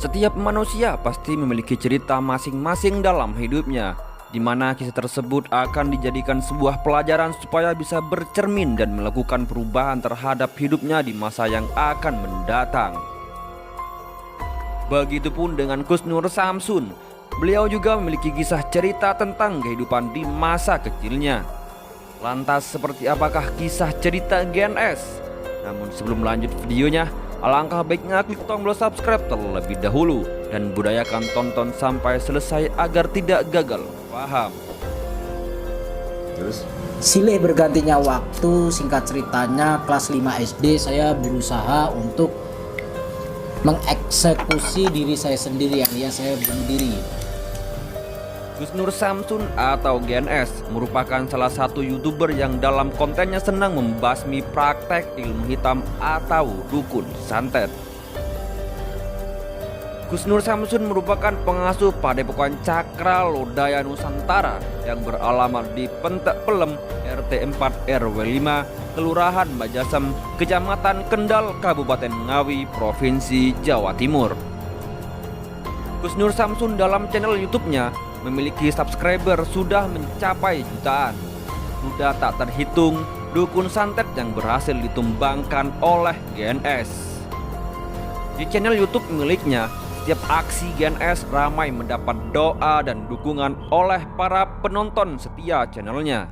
Setiap manusia pasti memiliki cerita masing-masing dalam hidupnya, di mana kisah tersebut akan dijadikan sebuah pelajaran supaya bisa bercermin dan melakukan perubahan terhadap hidupnya di masa yang akan mendatang. Begitupun dengan Gus Nur Samsun, beliau juga memiliki kisah cerita tentang kehidupan di masa kecilnya. Lantas seperti apakah kisah cerita GNS? Namun sebelum lanjut videonya, alangkah baiknya klik tombol subscribe terlebih dahulu dan budayakan tonton sampai selesai agar tidak gagal paham. Terus silih bergantinya waktu, singkat ceritanya kelas 5 SD saya berusaha untuk mengeksekusi diri saya sendiri, alias saya bunuh diri. Gus Nur Samsun atau GNS merupakan salah satu YouTuber yang dalam kontennya senang membasmi praktek ilmu hitam atau dukun santet. Gus Nur Samsun merupakan pengasuh Padepokan Cakra Lodaya Nusantara yang beralamat di Pentek Pelem, RT 4 RW 5, Kelurahan Bajasem, Kecamatan Kendal, Kabupaten Ngawi, Provinsi Jawa Timur. Gus Nur Samsun dalam channel YouTube-nya memiliki subscriber sudah mencapai jutaan. Sudah tak terhitung dukun santet yang berhasil ditumbangkan oleh GNS. Di channel YouTube miliknya, setiap aksi GNS ramai mendapat doa dan dukungan oleh para penonton setia channelnya.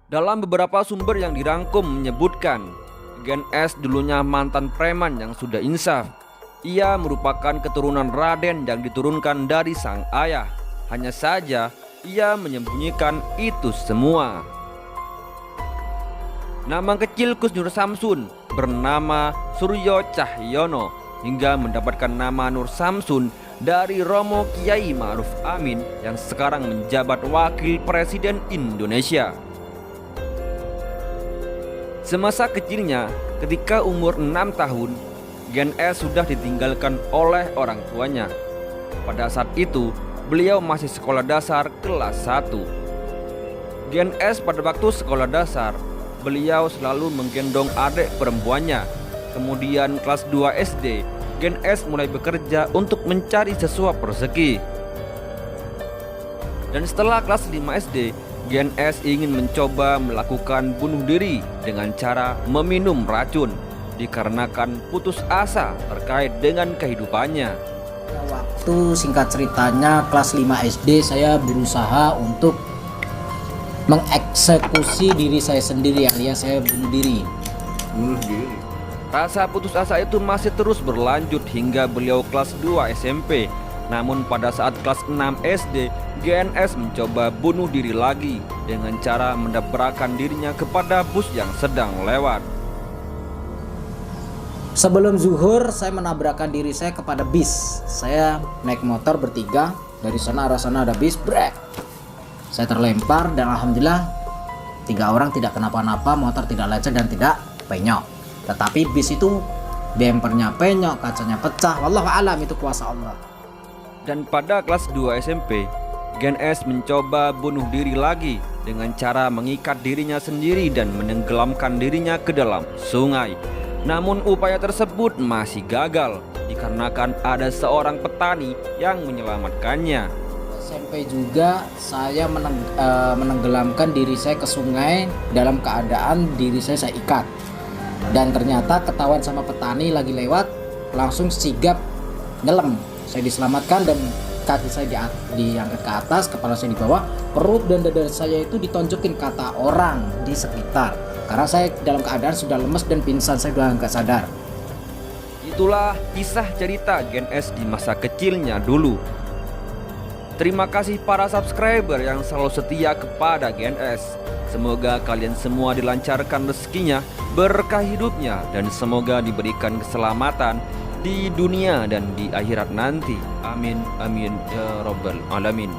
Dalam beberapa sumber yang dirangkum menyebutkan, GNS dulunya mantan preman yang sudah insaf. Ia merupakan keturunan Raden yang diturunkan dari sang ayah. Hanya saja ia menyembunyikan itu semua. Nama kecil Gus Nur Samsun bernama Suryo Cahyono hingga mendapatkan nama Nur Samsun dari Romo Kiai Ma'ruf Amin yang sekarang menjabat Wakil Presiden Indonesia. Semasa kecilnya, ketika umur 6 tahun, GNS sudah ditinggalkan oleh orang tuanya. Pada saat itu, beliau masih sekolah dasar kelas 1. GNS pada waktu sekolah dasar, beliau selalu menggendong adik perempuannya. Kemudian kelas 2 SD, GNS mulai bekerja untuk mencari sesuap rezeki. Dan setelah kelas 5 SD, GNS ingin mencoba melakukan bunuh diri dengan cara meminum racun, dikarenakan putus asa terkait dengan kehidupannya. Waktu singkat ceritanya kelas 5 SD saya berusaha untuk mengeksekusi diri saya sendiri, alias saya bunuh diri. Rasa putus asa itu masih terus berlanjut hingga beliau kelas 2 SMP. Namun pada saat kelas 6 SD, GNS mencoba bunuh diri lagi dengan cara mendabrakan dirinya kepada bus yang sedang lewat. Sebelum zuhur, saya menabrakkan diri saya kepada bis. Saya naik motor bertiga, dari sana arah sana ada bis, brek. Saya terlempar dan alhamdulillah 3 orang tidak kenapa-napa, motor tidak lecet dan tidak penyok. Tetapi bis itu bempernya penyok, kacanya pecah. Wallahu alam, itu kuasa Allah. Dan pada kelas 2 SMP, GNS mencoba bunuh diri lagi dengan cara mengikat dirinya sendiri dan menenggelamkan dirinya ke dalam sungai. Namun upaya tersebut masih gagal dikarenakan ada seorang petani yang menyelamatkannya. SMP juga saya menenggelamkan diri saya ke sungai dalam keadaan diri saya ikat. Dan ternyata ketahuan sama petani lagi lewat, langsung sigap nyelam. Saya diselamatkan dan kaki saya diangkat ke atas, kepala saya di bawah, perut dan dada saya itu ditonjokin kata orang di sekitar. Karena saya dalam keadaan sudah lemes dan pingsan, saya sudah nggak sadar. Itulah kisah cerita GNS di masa kecilnya dulu. Terima kasih para subscriber yang selalu setia kepada GNS. Semoga kalian semua dilancarkan rezekinya, berkah hidupnya, dan semoga diberikan keselamatan di dunia dan di akhirat nanti. Amin amin ya rabbal alamin.